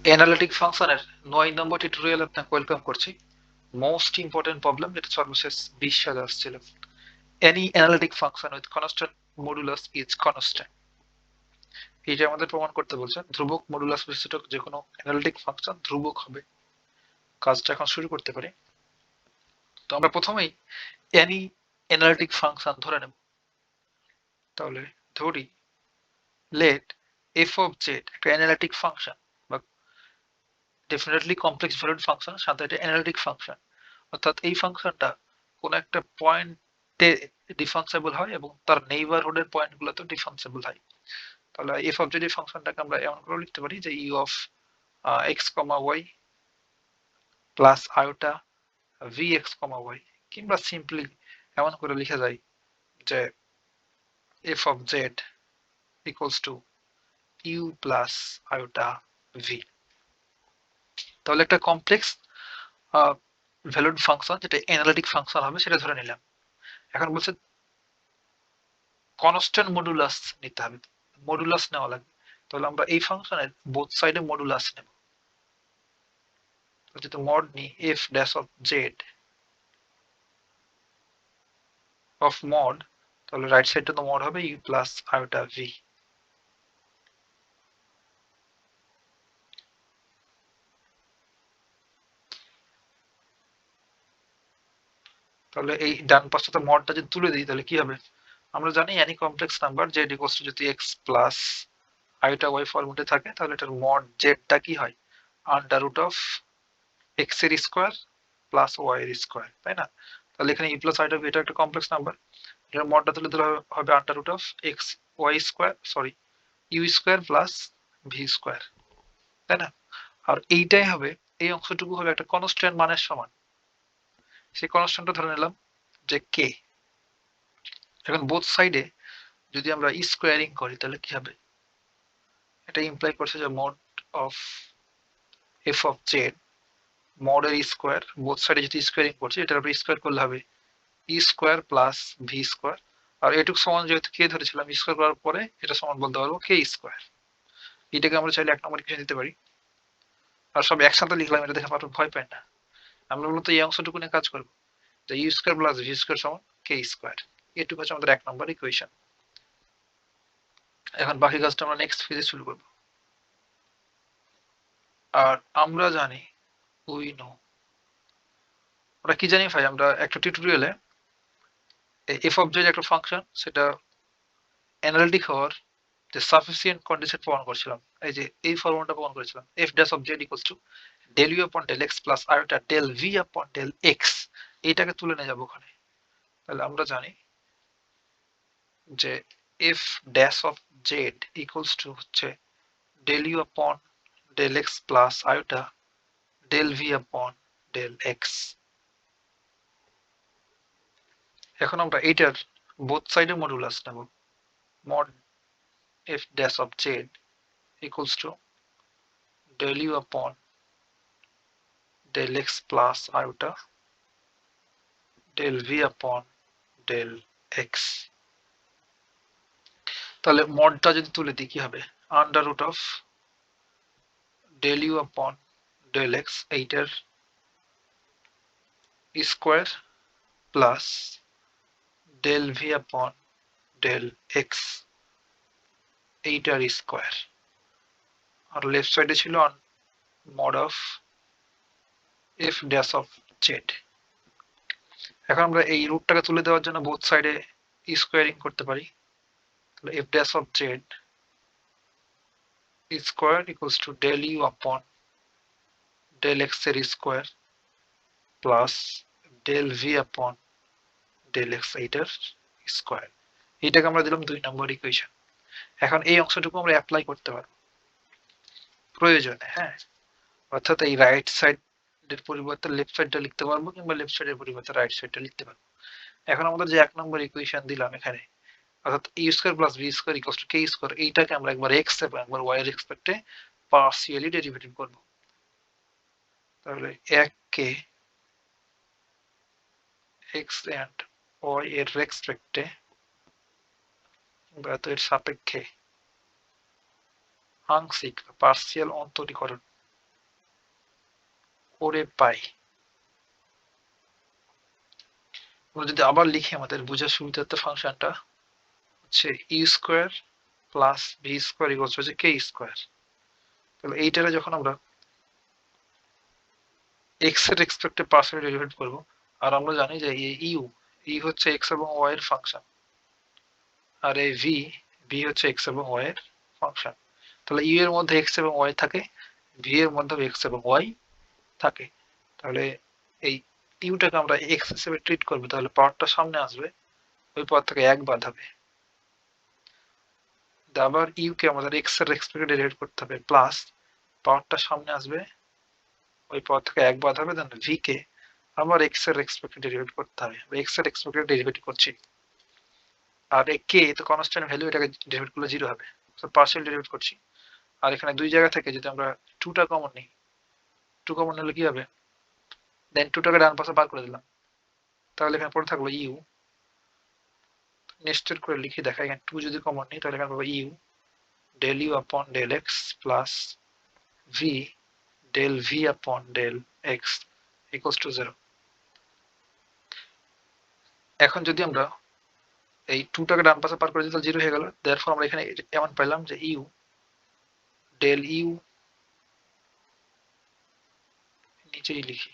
Analytic ফাংশনের ৯ নম্বর টিউটোরিয়ালে আপনাকে ওয়েলকাম করছি। মোস্ট ইম্পর্টেন্ট প্রবলেম যেটা সর্বশেষ 20 সালে আসছিল। Any analytic function with constant modulus is constant. এটা আমাদের প্রমাণ করতে বলছে ধ্রুবক মডুলাস বিশিষ্ট যে কোনো অ্যানালিটিক ফাংশন ধ্রুবক হবে। কাজটা এখন শুরু করতে পারি। তো আমরা প্রথমেই এনি অ্যানালিটিক ফাংশন ধরে নেব। তাহলে ধরি লেট এফ অফ জেড একটা অ্যানালিটিক ফাংশন বা ডেফিনেটলি কমপ্লেক্স ভ্যালুড ফাংশন, সাথে এটা অ্যানালিটিক ফাংশন, অর্থাৎ এই ফাংশনটা কোন একটা পয়েন্টে ডিফারেন্সিবল হয় এবং তার নেইবারহুডের পয়েন্টগুলোতে ডিফারেন্সিবল হয়। তাহলে এফ অফ জেড ফাংশনটাকে আমরা এমন করে লিখতে পারি যে u of x comma y plus iota v x comma y, কিংবা সিম্পলি এমন করে লিখা যায় যে f of z equals to u plus iota v. তাহলে একটা কমপ্লেক্স ভ্যালুড ফাংশন যেটা অ্যানালিটিক ফাংশন হবে সেটা ধরে নিলাম। এখন বলছে কনস্ট্যান্ট মডুলাস নিতে হবে, মডুলাস নেওয়া লাগবে। তাহলে আমরা এই ফাংশনের বোথ সাইডে মডুলাস নেব। যদি মড নিই F dash of Z of mod, তাহলে রাইট সাইডটা তো মড হবে ইউ প্লাস আয়োটা ভি। তাহলে এই ডান পাশটাতে মডটা যদি তুলে দিই তাহলে কি হবে? আমরা জানি any complex number Z equals two যদি এক্স প্লাস আয়োটা ওয়াই ফরম্যাটে থাকে তাহলে এটার মড জেডটা কি হয়? আন্ডার রুট অফ এক্স এর স্কোয়ার প্লাস ওয়াই এর স্কোয়ার, তাই না? তাহলে এখানে ইউ প্লাস আয়োটা ভি এটা একটা কমপ্লেক্স নাম্বার, এটার মডটা তুলে দিলে হবে under root of x y square sorry u square plus v square, তাই না? আর এইটাই হবে, এই অংশটুকু হবে একটা কনস্ট্যান্ট মানের সমান। সেই কনস্ট্যান্টটা ধরে নিলাম যে কে। এখন বোথ সাইডে যদি আমরা স্কোয়ারিং করি তাহলে কি হবে? এটা ইমপ্লাই করছে যে mod of F of Z mod এর স্কোয়ার, বোথ সাইডে যদি স্কোয়ারিং করছি এটার উপর স্কোয়ার করলে হবে ই স্কোয়ার প্লাস ভি স্কোয়ার। আর এটুকু সমান যেহেতু কে ধরেছিলাম স্কোয়ার করার পরে এটা সমান বলতে পারবো কে স্কোয়ার। এটাকে আমরা চাইলে 1 নম্বর ইকুয়েশন দিতে পারি। আর সব একসাথে লিখলাম, এটা দেখে আপনারা ভয় পায় না। আমরা মূলত এই অংশটুকু নিয়ে কাজ করবো যে u square plus v square সমান কে স্কোয়ার। এটুকু হচ্ছে আমাদের 1 নম্বর ইকুয়েশন। এখন বাকি কাজটা আমরা নেক্সট ফেজে শুরু করব। আর আমরা জানি উই নো, আমরা কি জানি ভাই, আমরা একটা টিউটোরিয়ালে এফ অফ জেড একটা ফাংশন, সেটা অ্যানালিটিক হওয়ার যে সাফিসিয়েন্ট কন্ডিশন প্রমাণ করেছিলাম। এই যে এই ফর্মুলাটা প্রমাণ করেছিলাম f dash of z equals to del u upon del x plus iota del v upon del x. এইটাকে তুলে নিয়ে যাবো ওখানে। তাহলে আমরা জানি যে f dash of z equals to হচ্ছে del u upon del x plus iota del v upon del x. এখন আমরা এইটার বোথ সাইডে মডুলাস নেব। mod f dash of z equals to del u upon del x plus iota del v upon del x। তাহলে মডটা যদি তুলে দিই কি হবে? Under root of del u upon del x এইটার square plus del v upon del x এইটার square. আর left সাইডে ছিল mod of f dash of z। এখন আমরা এই রুটটাকে তুলে দেওয়ার জন্য বোথ সাইডে স্কোয়ারিং করতে পারি। তাহলে f dash of z square equals to del u upon del x এর square plus del v upon del x এইটার স্কোয়ার। এইটাকে আমরা দিলাম 2 নম্বর ইকুয়েশন। এখন এই অংশটুকু আমরা অ্যাপ্লাই করতে পারবো প্রয়োজনে, হ্যাঁ। অর্থাৎ এই রাইট সাইডের পরিবর্তে লেফট সাইডটা লিখতে পারবো, কিংবা লেফট সাইডের পরিবর্তে রাইট সাইডটা লিখতে পারবো। এখন আমাদের যে 1 নম্বর ইকুয়েশন দিলাম এখানে, অর্থাৎ u square plus v square equals to k square, এইটাকে আমরা একবার এক্স এবং একবার ওয়াই এর রেসপেক্টে পার্সিয়ালি ডেরিভেটিভ করব। তাহলে 1 কে এক্স এন্ড ওয়াই এর রেসপেক্টে বা এর সাপেক্ষে আংশিক পার্সিয়াল অন্তরীকরণ করে পাই। যদি আবার লিখি আমাদের বোঝার সুবিধার্থে ফাংশনটা হচ্ছে u square plus v square equals হচ্ছে কে স্কোয়ার। তাহলে এইটারে যখন আমরা এক্স এর এক্সপেক্টেড পার্সিয়াল ডেরিভেটিভ করব, আর আমরা জানি যে ইউ হচ্ছে এক্স এবং ওয়াই এর ফাংশন, আর এই ভি হচ্ছে এক্স এবং ওয়াই এর ফাংশন। তাহলে ইউ এর মধ্যে এক্স এবং ওয়াই থাকে, ভি এর মধ্যে এক্স এবং ওয়াই থাকে। তাহলে এই ইউটাকে আমরা এক্স হিসেবে ট্রিট করবো, তাহলে পাওয়ারটা সামনে আসবে, ওই পাওয়ার থেকে এক বাদ হবে। আবার ইউ কে আমাদের এক্স এর এক্সপেক্টেড ডেরিভেটিভ করতে হবে, প্লাস পাওয়ারটা সামনে আসবে, ওই পাওয়ার থেকে এক বাদ হবে, দেন ভি কে আবার এক্স এর এক্সপেক্টেড ডেরিভেটিভ করতে হবে। এক্স এর এক্সপেক্টেড ডেরিভেটিভ করছি, আর এই কে তো কনস্ট্যান্ট ভ্যালু, এটাকে ডেরিভেটিভ করলে জিরো হবে, তো পার্শিয়াল ডেরিভেটিভ করছি। আর এখানে দুই জায়গা থেকে যদি আমরা টুটা কমন নিই, টু কমন নিলে কি হবে, দেন টুটাকে ডান পাশে বার করে দিলাম, তাহলে এখানে পড়ে থাকলো ইউ। নেস্টেড করে লিখে দেখা, এখানে টু যদি কমন নিই তাহলে এখানে পাবো you del u upon del x plus v del v upon del x equals to 0। এখন যদি আমরা এই টুটাকে ডান পাশে পার করে দিই তাহলে জিরো হয়ে গেল। দেয়ারফর আমরা এখানে এমন পেলাম যে ইউ del u, নিচেই লিখি,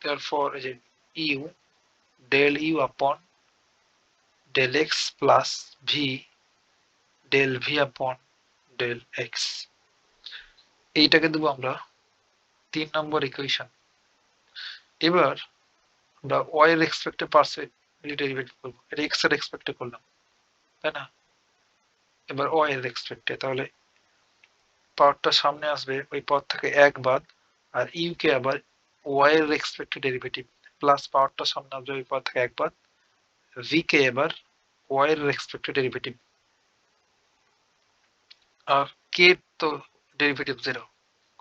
therefore is it u del u upon del x plus v del v upon del x। এইটাকে দেবো আমরা 3 নম্বর ইকুয়েশন। এবার আমরা y এর এক্সপেক্টেড পার্সিয়াল ডেরিভেটিভ করব, এটা x এর এক্সপেক্টেড করলাম, তাই না? এবার y এর এক্সপেক্টেড, তাহলে পাওয়ারটা সামনে আসবে, ওই পাওয়ার থেকে এক বাদ, আর ইউ কে আবার y এর এক্সপেক্টেড ডেরিভেটিভ প্লাস পাওয়ারটা সামনে আসবে, ওই পাওয়ার থেকে এক বাদ, ভি কে এবার y এর এক্সপেক্টেড ডেরিভেটিভ, আর কে তো ডেরিভেটিভ জিরো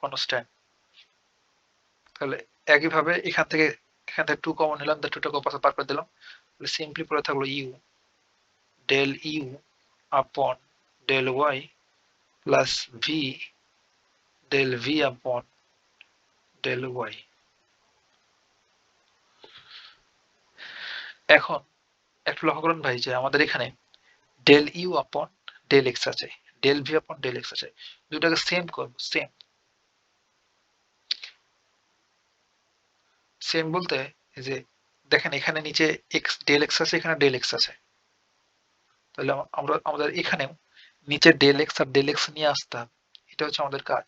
কনস্ট্যান্ট। তাহলে একইভাবে এখান থেকে টু কমন নিলাম, তার টুটাকে পাশে পার করে দিলাম, তাহলে সিম্পলি পড়ে থাকলো you del u upon del y plus v del v upon del y। এখন একটু লক্ষ্য করুন ভাই যে আমাদের এখানে del u upon del x আছে, del v upon del x আছে, দুটাকে সেম করব। সেম বলতে এই যে দেখেন এখানে নিচে x del x আছে, এখানে del x আছে, তাহলে আমরা আমাদের এখানেও নিচে del x আর del x নিয়ে আসতে হবে, এটা হচ্ছে আমাদের কাজ।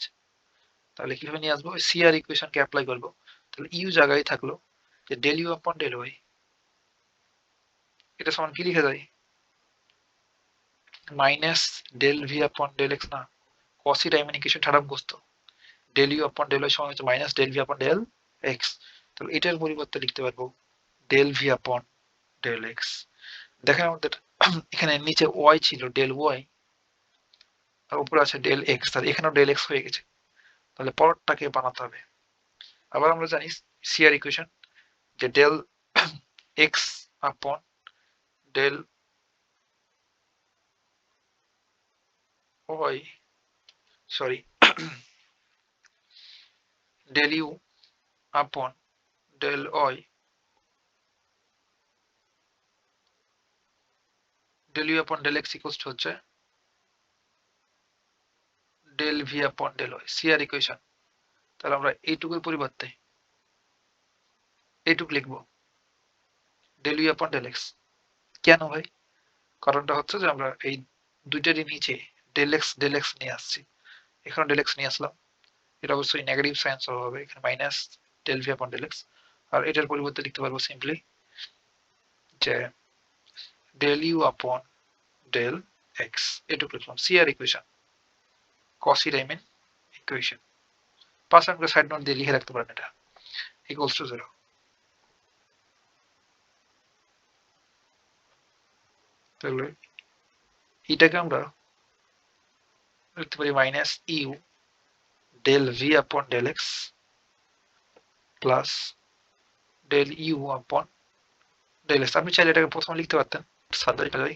তাহলে কিভাবে নিয়ে আসবো, সিআর ইকুয়েশনকে অ্যাপ্লাই করব। তাহলে ইউ জায়গায় থাকলো যে del u upon del y, এটা সমান কি লিখে যায়, minus del v upon del x, না কসি টাইমিং ইকুয়েশন ঠাড়া মুখস্থ, del u upon del y সমান হচ্ছে minus del v upon del x। তাহলে এটার পরিবর্তে লিখতে পারবো del v upon del x। দেখেন আমাদের এখানে নিচে y ছিল del y, আর উপরে আছে del x, আর এখানেও del x হয়ে গেছে, তাহলে পরেরটাকে বানাতে হবে। আবার আমরা জানি সিআর ইকুয়েশন যে del x upon del y, sorry del u upon del y, del u upon del x equals to হচ্ছে del v upon del y, CR equation. তাহলে আমরা এইটুকুর পরিবর্তে এইটুকু লিখবো del u upon del x। কেন ভাই, কারণটা হচ্ছে যে আমরা এই দুইটারই নিচে del x নিয়ে আসছি, এখানে del x নিয়ে আসলাম, এটা অবশ্যই নেগেটিভ সাইন সহ হবে, এখানে minus del v upon del x। আর এটার পরিবর্তে লিখতে পারবো সিম্পলি যে del u upon del x, এটুকু লিখলাম সিআর ইকুয়েশন, কসি রাইমেন ইকুয়েশন। পাশে আমরা সাইড নোট দিয়ে লিখে রাখতে পারেন এটা ইকুয়ালস টু 0। তাহলে এটাকে আমরা লিখতে পারি minus u del v upon del x plus del u upon del x. আপনি চাইলে এটাকে প্রথমে লিখতে পারতেন, সাদাই কাদাই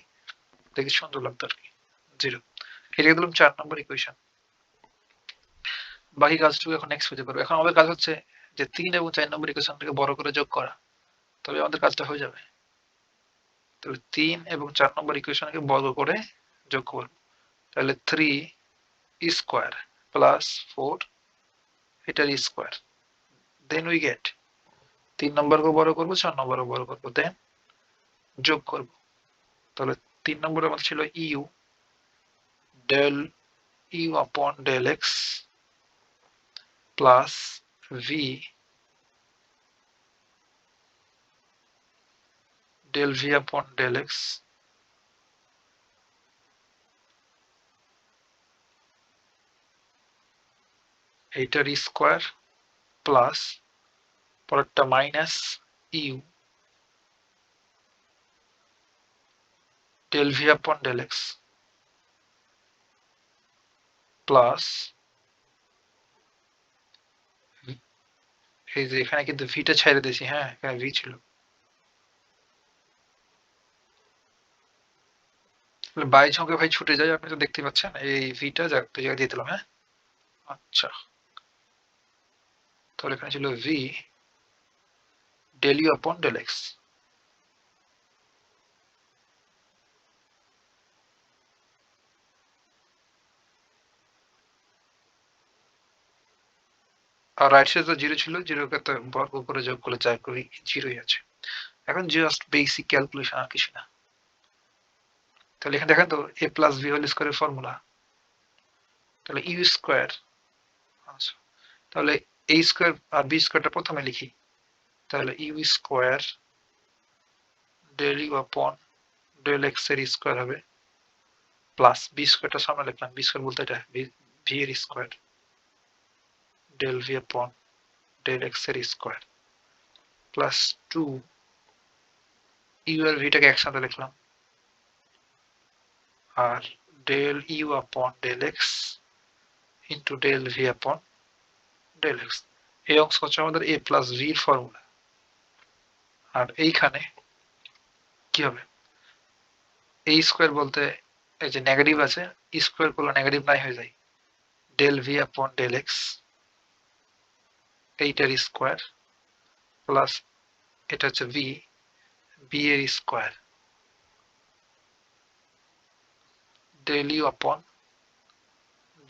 দেখে সুন্দর লাগতো আর কি। 0 এটা দিলাম 4 নম্বর ইকুয়েশন। বাকি কাজটুকু এখন নেক্সট পেজে করবো। এখন আমাদের কাজ হচ্ছে যে 3 এবং 4 নম্বর ইকুয়েশনটাকে বড় করে যোগ করা, তবে আমাদের কাজটা হয়ে যাবে। তাহলে 3 এবং 4 নম্বর ইকুয়েশনকে বর্গ করে যোগ করব। তাহলে 3 স্কোয়ার প্লাস 4 এটার স্কোয়ার, দেন উই গেট 3 নম্বরকে বড় করবো, 4 নম্বরকে বড় করবো, দেন যোগ করব। তাহলে 3 নম্বরে আমাদের ছিল u del u upon del x plus v del v upon del x এইটার স্কোয়ার প্লাস পরেরটা minus u del v upon del x plus, এই যে এখানে কিন্তু ভিটা ছেড়ে দিয়েছি, হ্যাঁ এখানে ভি ছিল, বাই ঝোঁকে ভাই ছুটে যায়, আপনি তো দেখতে পাচ্ছেন এই ভিটা জায়গায় দিয়ে দিলাম। হ্যাঁ আচ্ছা, তাহলে এখানে ছিল V del u upon del x. আর রাইট সাইডে 0 ছিল, 0 কে তো বর্গ করে যোগ করলে যা করি 0ই আছে। এখন জাস্ট বেসিক ক্যালকুলেশন, আর কিছু না। তাহলে এখানে দেখেন তো a প্লাস বি হোল স্কয়ারের ফর্মুলা, তাহলে ইউ স্কয়ার, আচ্ছা তাহলে a স্কয়ার আর b স্কয়ারটা প্রথমে লিখি। তাহলে u square del u upon del x এর স্কয়ার হবে প্লাস বি স্কয়ারটা সামনে লিখলাম, বি স্কয়ার বলতে এটা ভি এর square del v upon del x এর স্কয়ার প্লাস 2 ইউ আর ভিটাকে একসাথে লিখলাম, আর del u upon del x into del v upon del x. এই অংশ হচ্ছে আমাদের a প্লাস v এর ফর্মুলা। আর এইখানে কি হবে, a স্কয়ার বলতে এই যে নেগেটিভ আছে, স্কয়ার করলে নেগেটিভ নাই হয়ে যায়, del v upon del x এইটার স্কয়ার প্লাস এটা হচ্ছে v, b এর square del u upon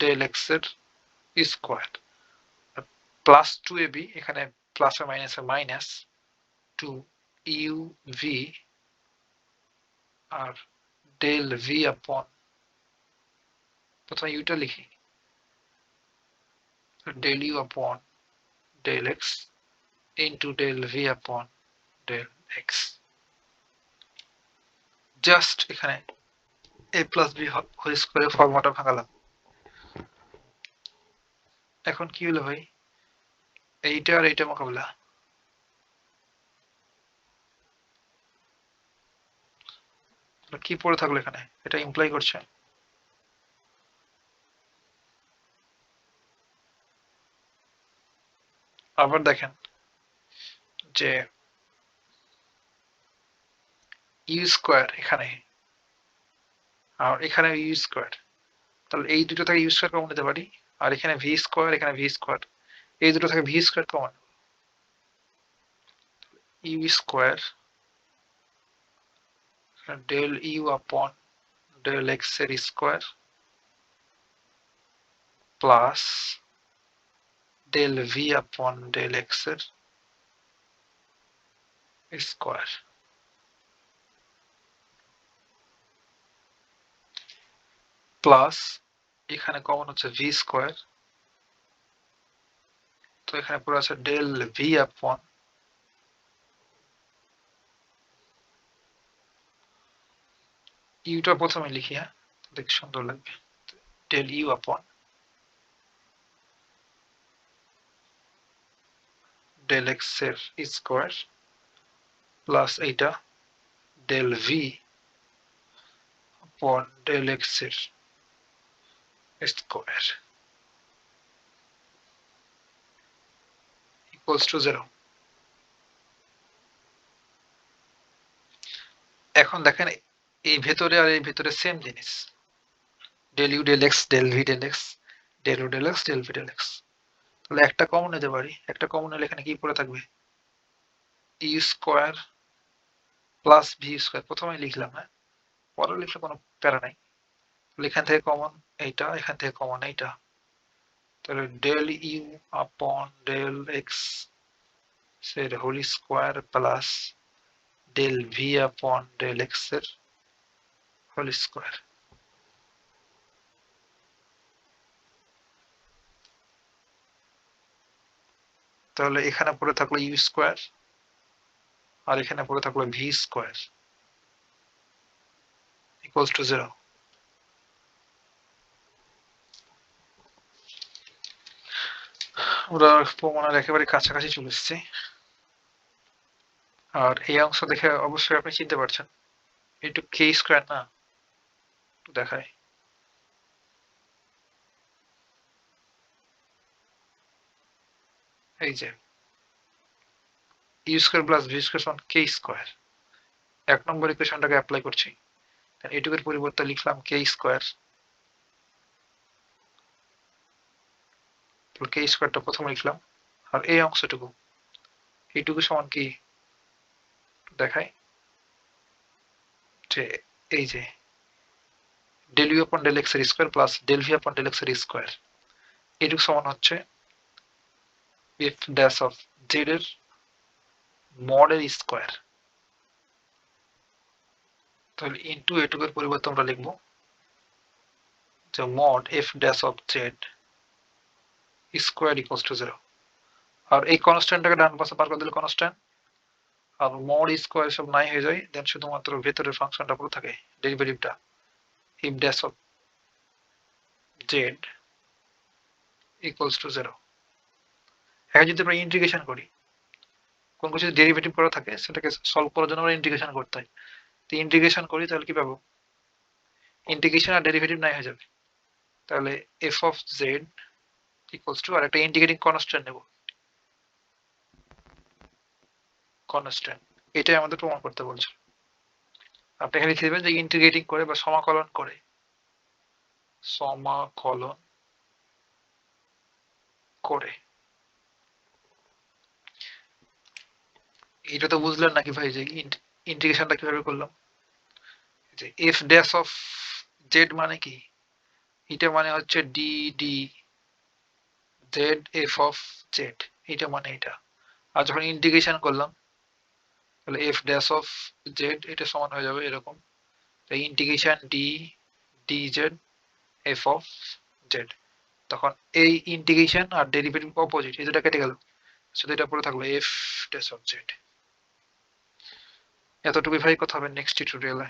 del x এর স্কয়ার প্লাস 2ab, এখানে প্লাস আর মাইনাসে মাইনাস 2 ইউ ভি আর ডেল ভি আপন, প্রথমে ইউটা লিখি, del u upon del x into del v upon del x. Just এখানে a প্লাস বি হোল স্কয়ারের ফর্মুলাটা ভাঙালাম। এখন কি হলো ভাই, এইটা আর এইটা মোকাবিলা, কি পড়ে থাকলো এখানে, এটা ইমপ্লাই করছে আবার দেখেন যে ইউ স্কয়ার এখানে আর এখানে ইউ স্কয়ার, তাহলে এই দুটো থেকে ইউ স্কয়ার কমন নিতে পারি, আর এখানে ভি স্কয়ার এখানে ভি স্কয়ার, এই দুটো থেকে v square common, u square del u upon del x এর square plus del v upon del x এর স্কয়ার প্লাস এখানে কমন হচ্ছে ভি স্কয়ার, তো এখানে পুরো আছে ডেল ভি আপন ইউটা প্রথমে লিখি, হ্যাঁ দেখতে সুন্দর লাগবে, del u upon del x এর স্কয়ার প্লাস এইটা del v upon del x এর স্কয়ার ইকুয়ালস টু 0। এখন দেখেন এই ভেতরে আর এই ভেতরে সেম জিনিস, del u del x del v del x del u del x del v del x. তাহলে একটা কমন নিতে পারি, একটা কমন নিলে এখানে কি পড়ে থাকবে, u square plus v square. প্রথমে লিখলাম, হ্যাঁ, পরে লিখলে কোনো প্যারা নাই। তাহলে এখান থেকে কমন এইটা, এখান থেকে কমন এইটা, তাহলে del u upon del x এর whole square plus del v upon del x এর হোল স্কোয়ার। তাহলে এখানে পড়ে থাকলো ইউ স্কোয়ার আর এখানে পড়ে থাকলো ভি স্কোয়ার ইকুয়ালস টু 0। আমরা প্রমাণের একেবারে কাছাকাছি চলে এসেছি। আর এই অংশ দেখে অবশ্যই আপনি চিনতে পারছেন একটু কে স্কোয়ার না, একটু দেখায়, এই যে u square plus v square সমান কে স্কোয়ার। এক নম্বর ইকুয়েশনটাকে অ্যাপ্লাই করছি, এটুকুর পরিবর্তে লিখলাম কে স্কোয়ার, কে স্কোয়ারটা প্রথমে লিখলাম। আর এই অংশটুকু এইটুকু সমান কি দেখায়, যে এই যে del u upon del x এর square plus del v upon del x এর স্কোয়ার, এইটুকু সমান হচ্ছে এফ ড্যাশ অফ জেড এর মড এর স্কোয়ার। তাহলে ইনটু এটুকুর পরিবর্তে আমরা লিখবো যে mod F dash of Z square equals to 0। আর এই কনস্ট্যান্টটাকে ডান পাশে পার করে দিলে কনস্ট্যান্ট, আর মড স্কোয়ার সব নাই হয়ে যায়, দেন শুধুমাত্র ভেতরের ফাংশনটা পুরো থাকে ডেরিভেটিভটা f dash of z equals to 0। এখন যদি আমরা ইন্টিগ্রেশন করি, কোন কিছু ডেরিভেটিভ করা থাকে সেটাকে সলভ করার জন্য আমরা ইন্টিগ্রেশন করতে হয়। তো ইন্টিগ্রেশন করি তাহলে কি পাবো, ইন্টিগ্রেশন আর ডেরিভেটিভ নাই হয়ে যাবে। তাহলে f of z equals to আর একটা ইন্টিগ্রেটিং কনস্ট্যান্ট নেব, কনস্ট্যান্ট, এটাই আমাদের প্রমাণ করতে বলছে। আপনি এখানে লিখে দেবেন যে ইন্টিগ্রেটিং করে বা সমাকলন করে, সমাকলন করে। এটা তো বুঝলেন নাকি ভাই যে ইন্টিগ্রেশনটা কিভাবে করলাম, যে এফ ড্যাশ অফ জেড মানে কি, এটা মানে হচ্ছে D D Z F of Z, এটা মানে এটা। আর যখন ইন্টিগ্রেশন করলাম তাহলে এফ ড্যাশ অফ জেড এটা সমান হয়ে যাবে এরকম, তাই integration D D Z F of Z. তখন এই ইন্টিগ্রেশন আর ডেরিভেটিভ অপোজিট, এই দুটো কেটে গেল, শুধু এটা পড়ে থাকলো এফ ড্যাশ অফ জেড। এতটুকুই ভাই, কথা হবে নেক্সট টিউটোরিয়ালে।